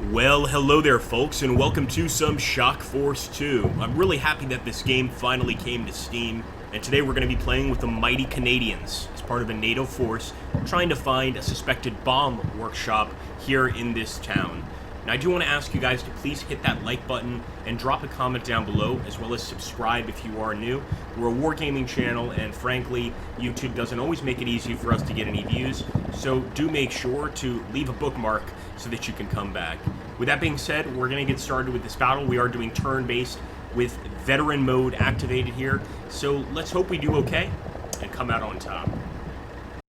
Well, hello there folks, and welcome to some Shock Force 2. I'm really happy that this game finally came to Steam, and today we're going to be playing with the mighty Canadians as part of a NATO force trying to find a suspected bomb workshop here in this town. Now I do want to ask you guys to please hit that like button and drop a comment down below, as well as subscribe if you are new. We're a wargaming channel, and frankly, YouTube doesn't always make it easy for us to get any views, so do make sure to leave a bookmark so that you can come back. With that being said, we're going to get started with this battle. We are doing turn-based with veteran mode activated here, so let's hope we do okay and come out on top.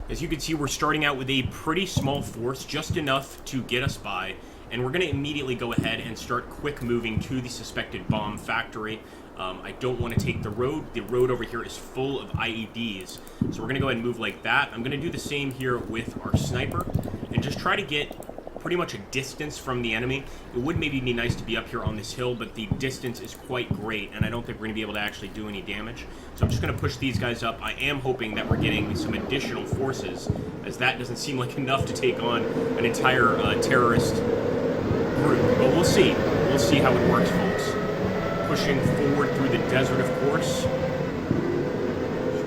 As you can see, we're starting out with a pretty small force, just enough to get us by, and we're going to immediately go ahead and start quick moving to the suspected bomb factory. I don't want to take the road. The road over here is full of IEDs, so we're going to go ahead and move like that. I'm going to do the same here with our sniper and just try to get pretty much a distance from the enemy. It would maybe be nice to be up here on this hill, but the distance is quite great, and I don't think we're going to be able to actually do any damage. So I'm just going to push these guys up. I am hoping that we're getting some additional forces, as that doesn't seem like enough to take on an entire terrorist group. But we'll see. We'll see how it works, folks. Pushing forward through the desert, of course.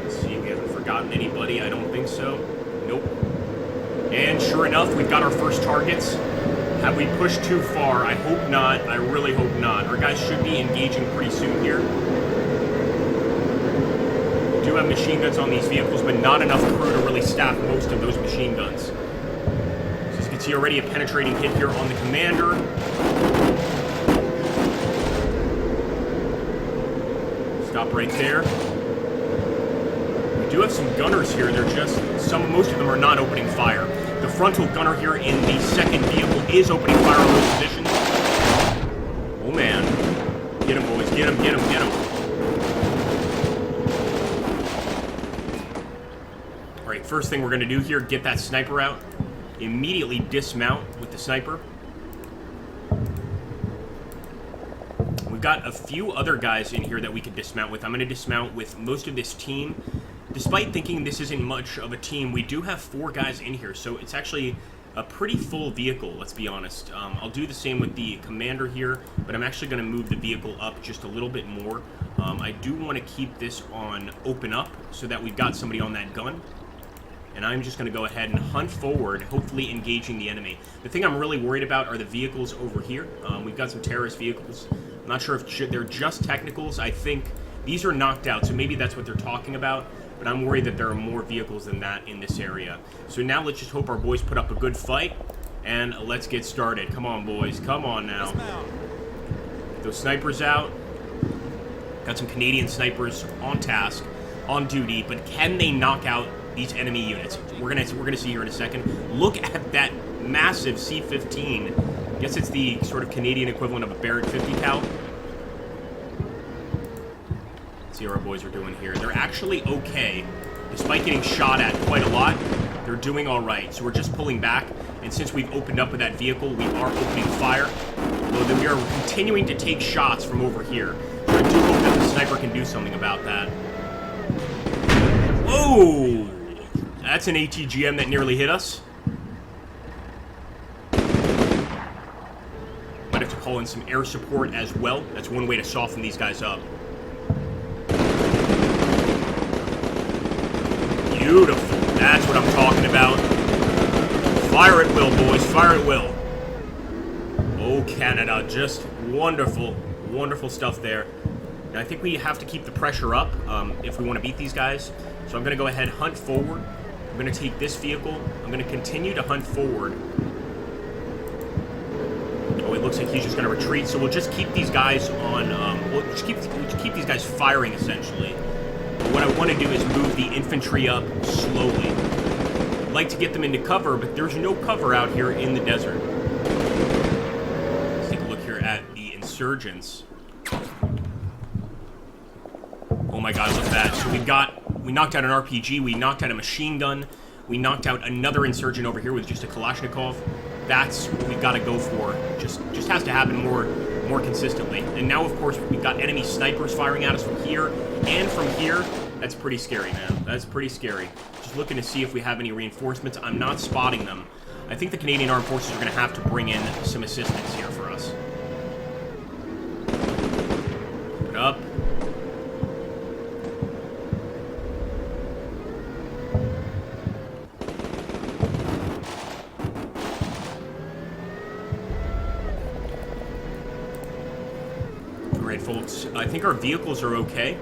Let's see, we haven't forgotten anybody. I don't think so. Nope. And sure enough, we've got our first targets. Have we pushed too far? I hope not. I really hope not. Our guys should be engaging pretty soon here. We do have machine guns on these vehicles, but not enough crew to really staff most of those machine guns. So as you can see, already a penetrating hit here on the commander. Stop right there. We do have some gunners here. They're just most of them are not opening fire. The frontal gunner here in the second vehicle is opening fire on those positions. Oh man. Get him, boys. Get him, get him, get him. Alright, first thing we're going to do here, get that sniper out. Immediately dismount with the sniper. We've got a few other guys in here that we could dismount with. I'm going to dismount with most of this team. Despite thinking this isn't much of a team, we do have 4 guys in here, so it's actually a pretty full vehicle, let's be honest. I'll do the same with the commander here, but I'm actually going to move the vehicle up just a little bit more. I do want to keep this on open up so that we've got somebody on that gun. And I'm just going to go ahead and hunt forward, hopefully engaging the enemy. The thing I'm really worried about are the vehicles over here. We've got some terrorist vehicles. I'm not sure if they're just technicals. I think these are knocked out, so maybe that's what they're talking about. But I'm worried that there are more vehicles than that in this area. So now let's just hope our boys put up a good fight, and let's get started. Come on, boys. Come on now. Get those snipers out. Got some Canadian snipers on task, on duty, but can they knock out these enemy units? We're gonna see here in a second. Look at that massive C-15. I guess it's the sort of Canadian equivalent of a Barrett 50 cal. See what our boys are doing here. They're actually okay. Despite getting shot at quite a lot, they're doing all right. So we're just pulling back, and since we've opened up with that vehicle, we are opening fire. Although we are continuing to take shots from over here. So I do hope that the sniper can do something about that. Whoa! That's an ATGM that nearly hit us. Might have to call in some air support as well. That's one way to soften these guys up. Beautiful. That's what I'm talking about. Fire at will, boys. Fire at will. Oh, Canada. Just wonderful, wonderful stuff there. And I think we have to keep the pressure up if we want to beat these guys. So I'm going to go ahead and hunt forward. I'm going to take this vehicle. I'm going to continue to hunt forward. Oh, it looks like he's just going to retreat. So we'll just keep these guys on... we'll just keep these guys firing, essentially. What I want to do is move the infantry up slowly. I'd like to get them into cover, but there's no cover out here in the desert. Let's take a look here at the insurgents. Oh my god, look at that. So we knocked out an RPG, we knocked out a machine gun, we knocked out another insurgent over here with just a Kalashnikov. That's what we've got to go for. Just has to happen more consistently. And now, of course, we've got enemy snipers firing at us from here and from here. That's pretty scary, man. That's pretty scary. Just looking to see if we have any reinforcements. I'm not spotting them. I think the Canadian Armed Forces are going to have to bring in some assistance here for us. Keep it up. Alright, folks. I think our vehicles are okay.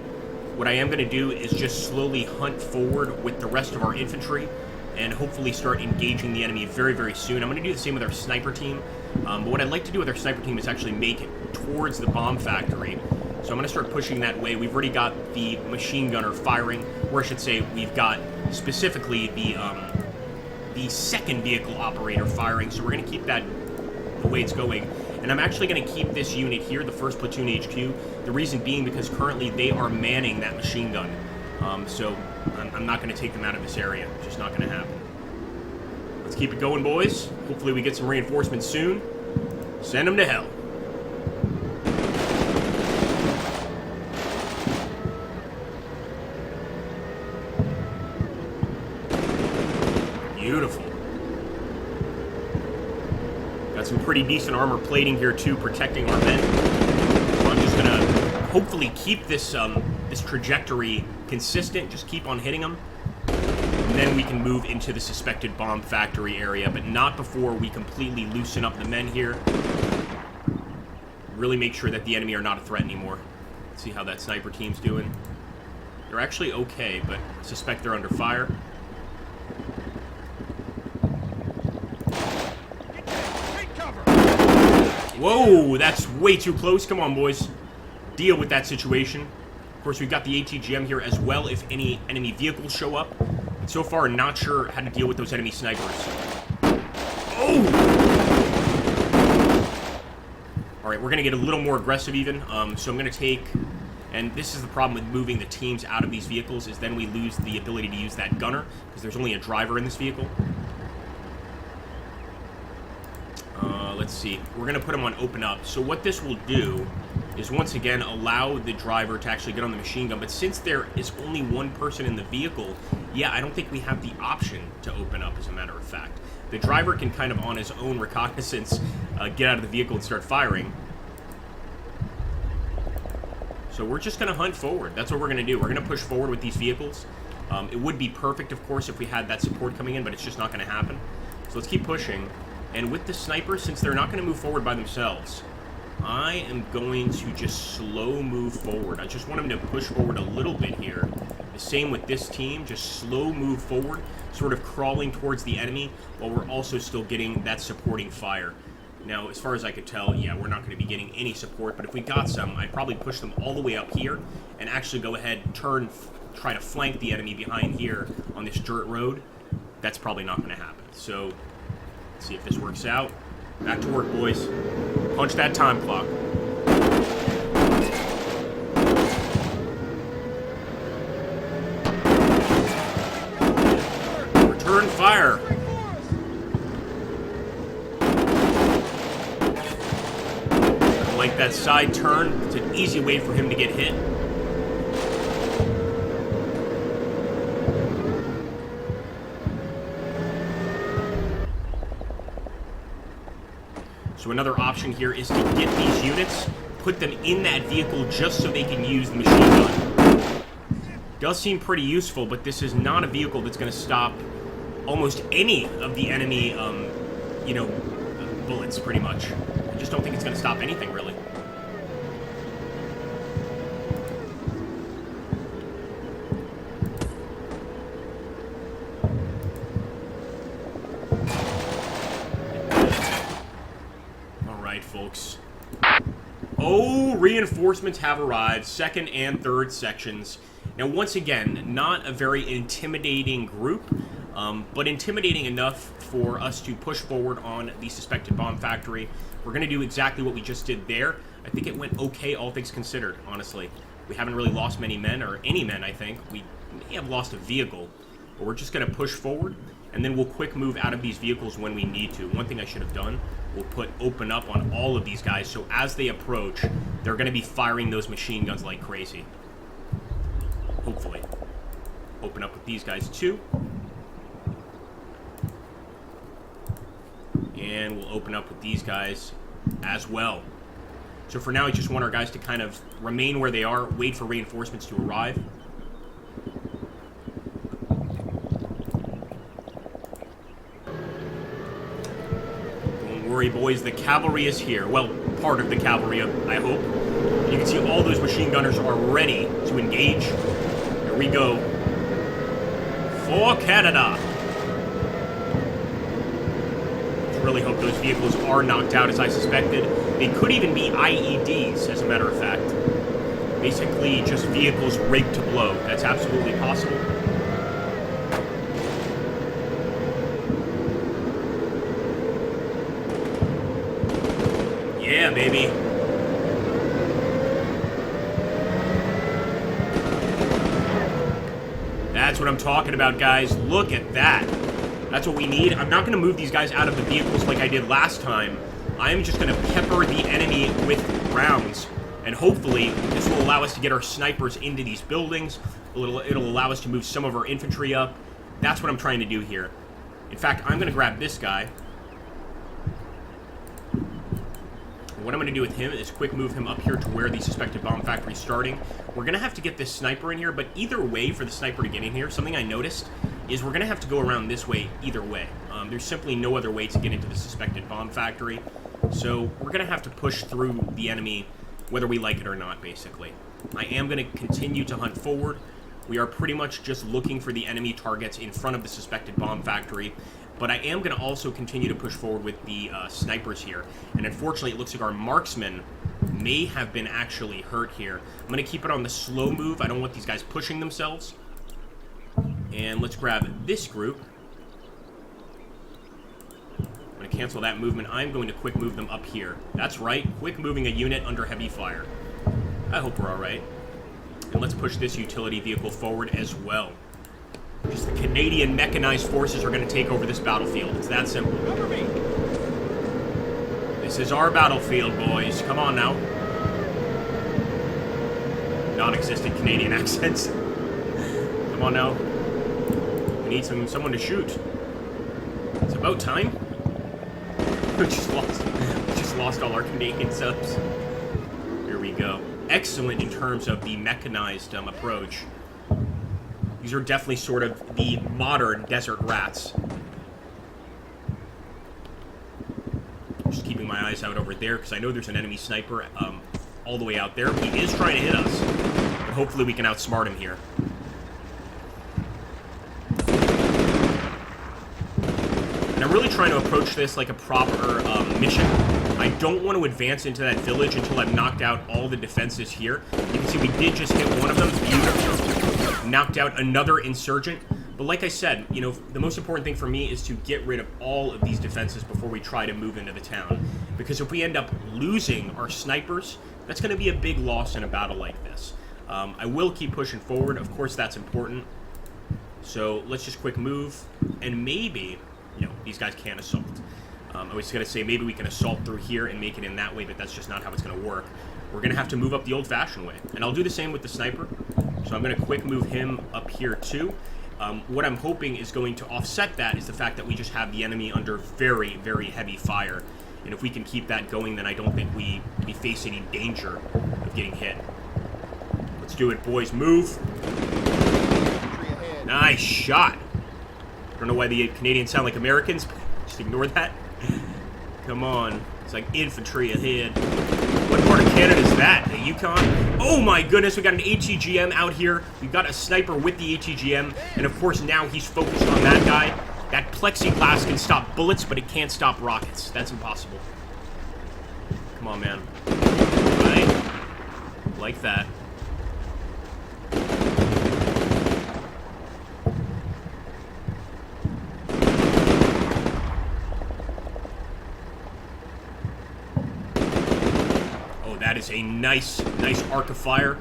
What I am going to do is just slowly hunt forward with the rest of our infantry and hopefully start engaging the enemy very, very soon. I'm going to do the same with our sniper team. But what I'd like to do with our sniper team is actually make it towards the bomb factory. So I'm going to start pushing that way. We've already got the machine gunner firing, or I should say we've got specifically the second vehicle operator firing. So we're going to keep that the way it's going. And I'm actually going to keep this unit here, the 1st Platoon HQ. The reason being because currently they are manning that machine gun. So I'm not going to take them out of this area. It's just not going to happen. Let's keep it going, boys. Hopefully we get some reinforcements soon. Send them to hell. Beautiful. Got some pretty decent armor plating here too, protecting our men. So I'm just gonna hopefully keep this this trajectory consistent. Just keep on hitting them, and then we can move into the suspected bomb factory area, but not before we completely loosen up the men here. Really make sure that the enemy are not a threat anymore. Let's see how that sniper team's doing. They're actually okay, but I suspect they're under fire. Whoa, that's way too close. Come on, boys. Deal with that situation. Of course, we've got the ATGM here as well if any enemy vehicles show up. And so far, not sure how to deal with those enemy snipers. Oh! Alright, we're going to get a little more aggressive even. So I'm going to take... And this is the problem with moving the teams out of these vehicles, is then we lose the ability to use that gunner, because there's only a driver in this vehicle. Let's see. We're going to put him on open up. So what this will do is once again allow the driver to actually get on the machine gun. But since there is only one person in the vehicle, yeah, I don't think we have the option to open up, as a matter of fact. The driver can kind of on his own reconnaissance get out of the vehicle and start firing. So we're just going to hunt forward. That's what we're going to do. We're going to push forward with these vehicles. It would be perfect, of course, if we had that support coming in, but it's just not going to happen. So let's keep pushing. And with the snipers, since they're not going to move forward by themselves, I am going to just slow move forward. I just want them to push forward a little bit here. The same with this team, just slow move forward, sort of crawling towards the enemy, while we're also still getting that supporting fire. Now, as far as I could tell, yeah, we're not going to be getting any support, but if we got some, I'd probably push them all the way up here, and actually go ahead, try to flank the enemy behind here on this dirt road. That's probably not going to happen. So... see if this works out. Back to work, boys. Punch that time clock. Return fire. I like that side turn. It's an easy way for him to get hit. So another option here is to get these units, put them in that vehicle just so they can use the machine gun. Does seem pretty useful, but this is not a vehicle that's going to stop almost any of the enemy, you know, bullets, pretty much. I just don't think it's going to stop anything, really. Folks. Oh, reinforcements have arrived. 2nd and 3rd sections. Now, once again, not a very intimidating group, but intimidating enough for us to push forward on the suspected bomb factory. We're going to do exactly what we just did there. I think it went okay, all things considered, honestly. We haven't really lost many men, or any men, I think. We may have lost a vehicle, but we're just going to push forward, and then we'll quick move out of these vehicles when we need to. One thing I should have done, we'll put open up on all of these guys, so as they approach, they're going to be firing those machine guns like crazy. Hopefully. Open up with these guys too. And we'll open up with these guys as well. So for now, I just want our guys to kind of remain where they are, wait for reinforcements to arrive. Don't worry, boys, the cavalry is here. Well, part of the cavalry, I hope. You can see all those machine gunners are ready to engage. Here we go. For Canada! Really hope those vehicles are knocked out as I suspected. They could even be IEDs, as a matter of fact. Basically, just vehicles rigged to blow. That's absolutely possible. Yeah, baby. That's what I'm talking about, guys. Look at that. That's what we need. I'm not going to move these guys out of the vehicles like I did last time. I'm just going to pepper the enemy with rounds. And hopefully, this will allow us to get our snipers into these buildings. It'll allow us to move some of our infantry up. That's what I'm trying to do here. In fact, I'm going to grab this guy. And what I'm going to do with him is quick move him up here to where the suspected bomb factory is starting. We're going to have to get this sniper in here, but either way for the sniper to get in here, something I noticed is we're going to have to go around this way either way. There's simply no other way to get into the suspected bomb factory. So we're going to have to push through the enemy whether we like it or not, basically. I am going to continue to hunt forward. We are pretty much just looking for the enemy targets in front of the suspected bomb factory. But I am going to also continue to push forward with the snipers here. And unfortunately, it looks like our marksmen may have been actually hurt here. I'm going to keep it on the slow move. I don't want these guys pushing themselves. And let's grab this group. I'm going to cancel that movement. I'm going to quick move them up here. That's right, quick moving a unit under heavy fire. I hope we're alright. And let's push this utility vehicle forward as well. Just the Canadian mechanized forces are going to take over this battlefield. It's that simple. This is our battlefield, boys. Come on now. Non-existent Canadian accents. Come on now. We need someone to shoot. It's about time. We just lost all our Canadian subs. Here we go. Excellent in terms of the mechanized approach. These are definitely sort of the modern desert rats. Just keeping my eyes out over there because I know there's an enemy sniper all the way out there. He is trying to hit us, but hopefully we can outsmart him here. And I'm really trying to approach this like a proper mission. I don't want to advance into that village until I've knocked out all the defenses here. You can see we did just hit one of them. Beautiful. Knocked out another insurgent. But like I said, you know, the most important thing for me is to get rid of all of these defenses before we try to move into the town. Because if we end up losing our snipers, that's going to be a big loss in a battle like this. I will keep pushing forward. Of course, that's important. So let's just quick move. And maybe, you know, these guys can't assault. I was going to say maybe we can assault through here and make it in that way, but that's just not how it's going to work. We're going to have to move up the old-fashioned way. And I'll do the same with the sniper. So I'm going to quick move him up here too. What I'm hoping is going to offset that is the fact that we just have the enemy under very, very heavy fire. And if we can keep that going, then I don't think we face any danger of getting hit. Let's do it, boys. Move. Nice shot. I don't know why the Canadians sound like Americans. Just ignore that. Come on. It's like infantry ahead. What part of Canada is that? The Yukon? Oh my goodness, we got an ATGM out here. We've got a sniper with the ATGM. And of course now he's focused on that guy. That plexiglass can stop bullets, but it can't stop rockets. That's impossible. Come on, man. Right. Like that. That is a nice arc of fire.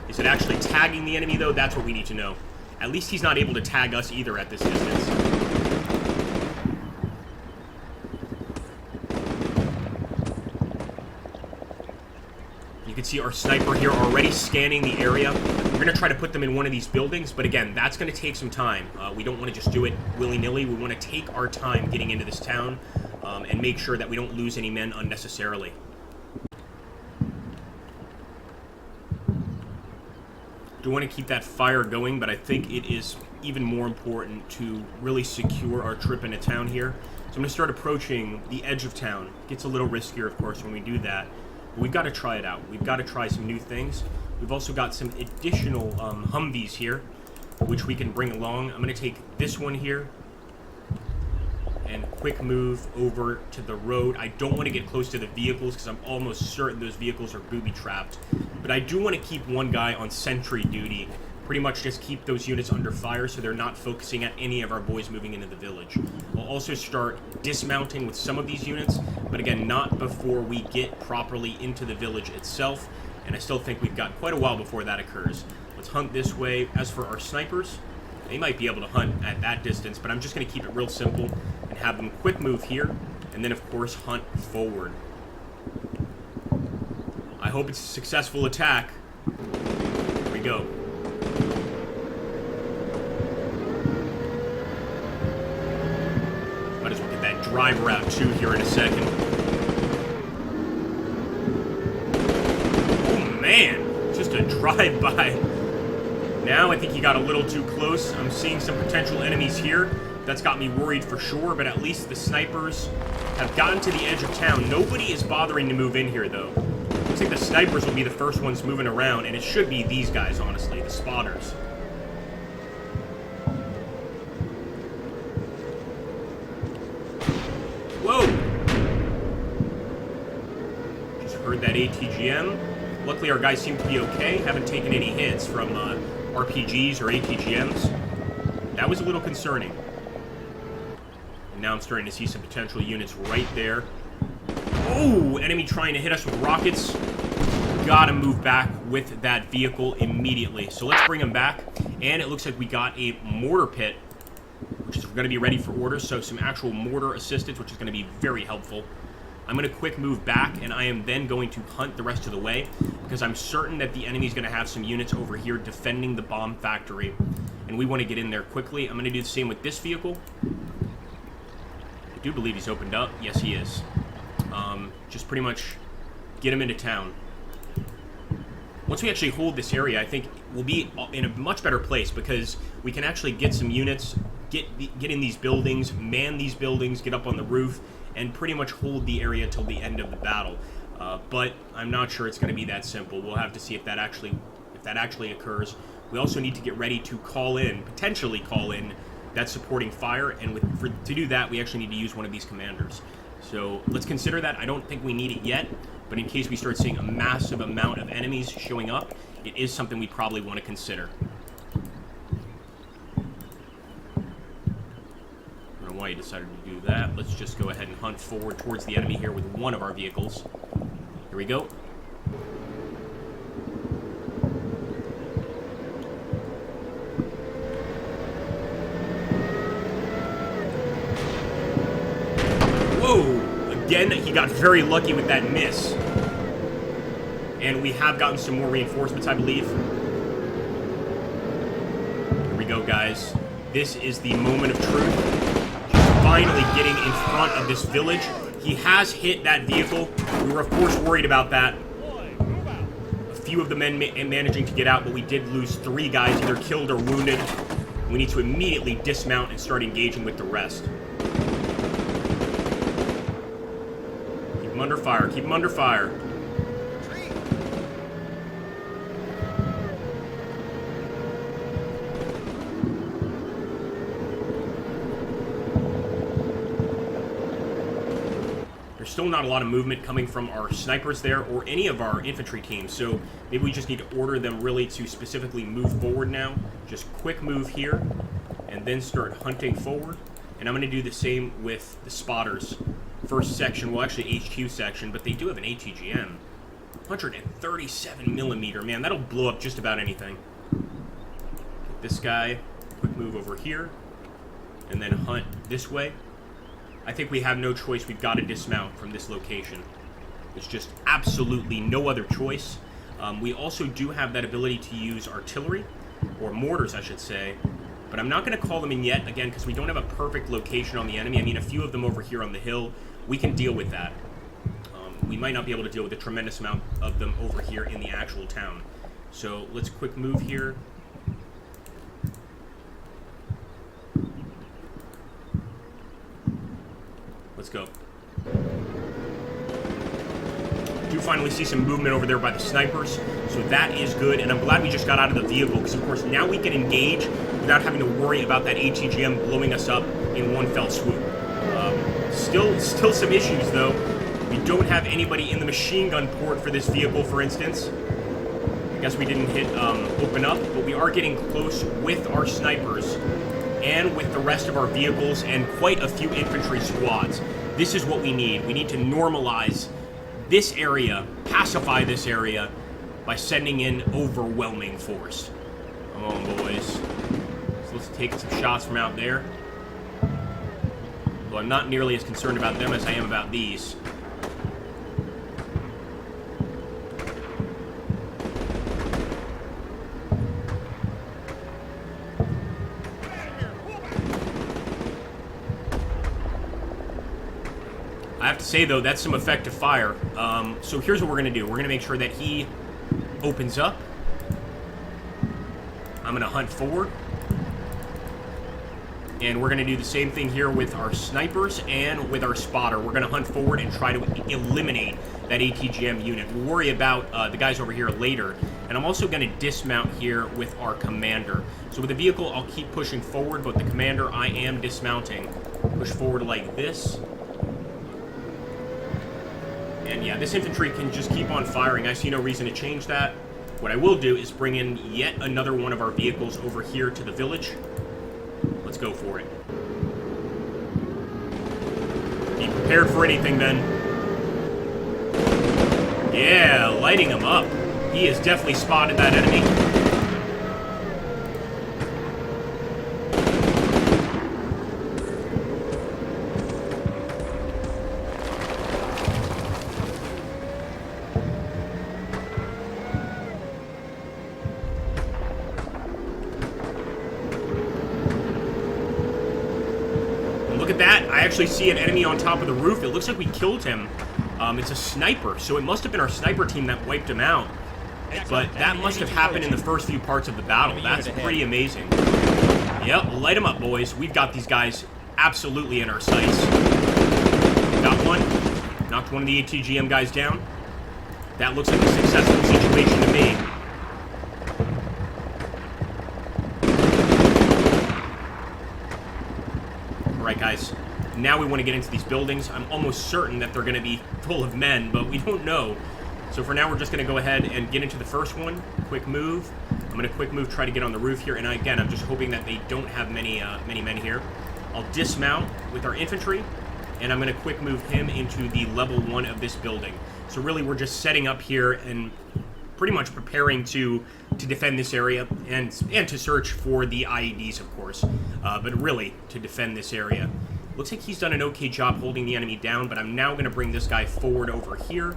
Is it actually tagging the enemy, though? That's what we need to know. At least he's not able to tag us either at this distance. You can see our sniper here already scanning the area. We're going to try to put them in one of these buildings, but again, that's going to take some time. We don't want to just do it willy-nilly. We want to take our time getting into this town. and make sure that we don't lose any men unnecessarily. Do want to keep that fire going, but I think it is even more important to really secure our trip into town here. So I'm going to start approaching the edge of town. Gets a little riskier, of course, when we do that. But we've got to try it out. We've got to try some new things. We've also got some additional Humvees here, which we can bring along. I'm going to take this one here and quick move over to the road. I don't want to get close to the vehicles because I'm almost certain those vehicles are booby-trapped. But I do want to keep one guy on sentry duty. Pretty much just keep those units under fire so they're not focusing at any of our boys moving into the village. We'll also start dismounting with some of these units, but again, not before we get properly into the village itself. And I still think we've got quite a while before that occurs. Let's hunt this way. As for our snipers, they might be able to hunt at that distance, but I'm just going to keep it real simple and have them quick move here, and then, of course, hunt forward. I hope it's a successful attack. Here we go. Might as well get that drive route, too, here in a second. Oh, man. Just a drive-by. Now I think he got a little too close. I'm seeing some potential enemies here. That's got me worried for sure, but at least the snipers have gotten to the edge of town. Nobody is bothering to move in here, though. Looks like the snipers will be the first ones moving around, and it should be these guys, honestly, the spotters. Whoa! Just heard that ATGM. Luckily, our guys seem to be okay. Haven't taken any hits from RPGs or ATGMs. That was a little concerning. And now I'm starting to see some potential units right there. Oh, enemy trying to hit us with rockets. Gotta move back with that vehicle immediately. So let's bring them back. And it looks like we got a mortar pit, which is going to be ready for orders. So some actual mortar assistance, which is going to be very helpful. I'm going to quick move back, and I am then going to hunt the rest of the way, because I'm certain that the enemy's going to have some units over here defending the bomb factory, and we want to get in there quickly. I'm going to do the same with this vehicle. I do believe he's opened up. Yes, he is. Just pretty much get him into town. Once we actually hold this area, I think we'll be in a much better place, because we can actually get some units, get in these buildings, man these buildings, get up on the roof, and pretty much hold the area till the end of the battle. But I'm not sure it's going to be that simple. We'll have to see if that actually occurs. We also need to get ready to potentially call in that supporting fire, and to do that, we actually need to use one of these commanders. So let's consider that. I don't think we need it yet, but in case we start seeing a massive amount of enemies showing up, it is something we probably want to consider. Why you decided to do that. Let's just go ahead and hunt forward towards the enemy here with one of our vehicles. Here we go. Whoa! Again, he got very lucky with that miss. And we have gotten some more reinforcements, I believe. Here we go, guys. This is the moment of truth. Finally getting in front of this village. He has hit that vehicle. We were, of course, worried about that. A few of the men managing to get out, but we did lose 3 guys, either killed or wounded. We need to immediately dismount and start engaging with the rest. Keep them under fire. Keep them under fire. Still not a lot of movement coming from our snipers there or any of our infantry teams, so maybe we just need to order them really to specifically move forward now. Just quick move here and then start hunting forward. And I'm going to do the same with the spotters. First section, well, actually HQ section, but they do have an ATGM. 137 millimeter, man, that'll blow up just about anything. Get this guy, quick move over here, and then hunt this way. I think we have no choice. We've got to dismount from this location. There's just absolutely no other choice. We also do have that ability to use artillery, or mortars, I should say. But I'm not going to call them in yet, again, because we don't have a perfect location on the enemy. I mean, a few of them over here on the hill we can deal with that. We might not be able to deal with a tremendous amount of them over here in the actual town. So let's quick move here. Let's go. Do finally see some movement over there by the snipers, so that is good, and I'm glad we just got out of the vehicle, because of course now we can engage without having to worry about that ATGM blowing us up in one fell swoop. Still some issues though. We don't have anybody in the machine gun port for this vehicle, for instance. I guess we didn't hit open up, but we are getting close with our snipers and with the rest of our vehicles and quite a few infantry squads. This is what we need. We need to normalize this area, pacify this area, by sending in overwhelming force. Come on, boys. So let's take some shots from out there. Though I'm not nearly as concerned about them as I am about these. I have to say, though, that's some effective fire. So here's what we're going to do. We're going to make sure that he opens up. I'm going to hunt forward. And we're going to do the same thing here with our snipers and with our spotter. We're going to hunt forward and try to eliminate that ATGM unit. We'll worry about the guys over here later. And I'm also going to dismount here with our commander. So with the vehicle, I'll keep pushing forward, but the commander, I am dismounting. Push forward like this. And yeah, this infantry can just keep on firing. I see no reason to change that. What I will do is bring in yet another one of our vehicles over here to the village. Let's go for it. Be prepared for anything, then. Yeah, lighting him up. He has definitely spotted that enemy. Look at that. I actually see an enemy on top of the roof. It looks like we killed him. It's a sniper, so it must have been our sniper team that wiped him out. But that must have happened in the first few parts of the battle. That's pretty amazing. Yep, light them up, boys. We've got these guys absolutely in our sights. Got one. Knocked one of the ATGM guys down. That looks like a successful situation to me. Alright, guys. Now we want to get into these buildings. I'm almost certain that they're going to be full of men, but we don't know. So for now, we're just going to go ahead and get into the first one. Quick move. I'm going to quick move, try to get on the roof here. And again, I'm just hoping that they don't have many men here. I'll dismount with our infantry, and I'm going to quick move him into the level 1 of this building. So really, we're just setting up here and pretty much preparing to defend this area and to search for the IEDs, of course. But really, to defend this area. Looks like he's done an okay job holding the enemy down, but I'm now going to bring this guy forward over here.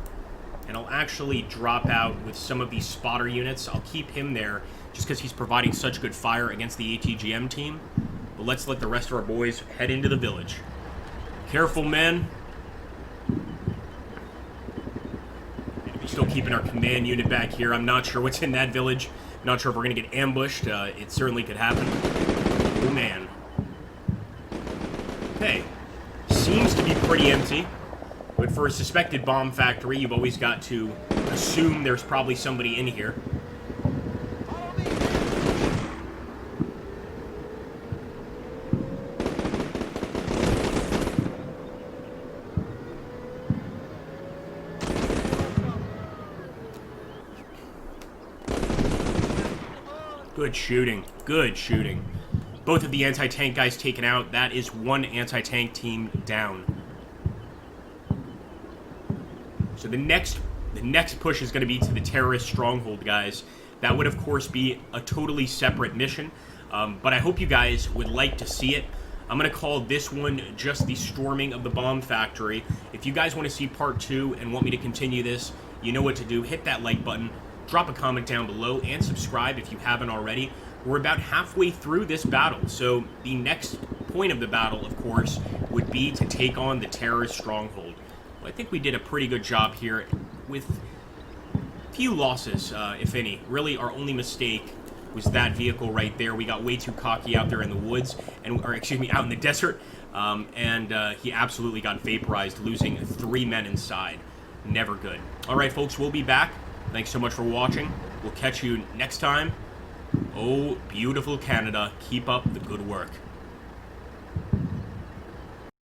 And I'll actually drop out with some of these spotter units. I'll keep him there just because he's providing such good fire against the ATGM team. But let's let the rest of our boys head into the village. Careful, men. Still keeping our command unit back here. I'm not sure what's in that village. Not sure if we're going to get ambushed. It certainly could happen. Oh, man. Okay. Seems to be pretty empty. But for a suspected bomb factory, you've always got to assume there's probably somebody in here. Good shooting. Good shooting. Both of the anti-tank guys taken out. That is one anti-tank team down. So the next push is going to be to the terrorist stronghold, guys. That would, of course, be a totally separate mission. But I hope you guys would like to see it. I'm going to call this one just the storming of the bomb factory. If you guys want to see part 2 and want me to continue this, you know what to do. Hit that like button. Drop a comment down below and subscribe if you haven't already. we're about halfway through this battle. So the next point of the battle, of course, would be to take on the terrorist stronghold. Well, I think we did a pretty good job here with few losses, if any. Really, our only mistake was that vehicle right there. We got way too cocky out there in the woods, or excuse me, out in the desert, and he absolutely got vaporized, losing 3 men inside. Never good. All right, folks, we'll be back. Thanks so much for watching. We'll catch you next time. Oh, beautiful Canada. Keep up the good work.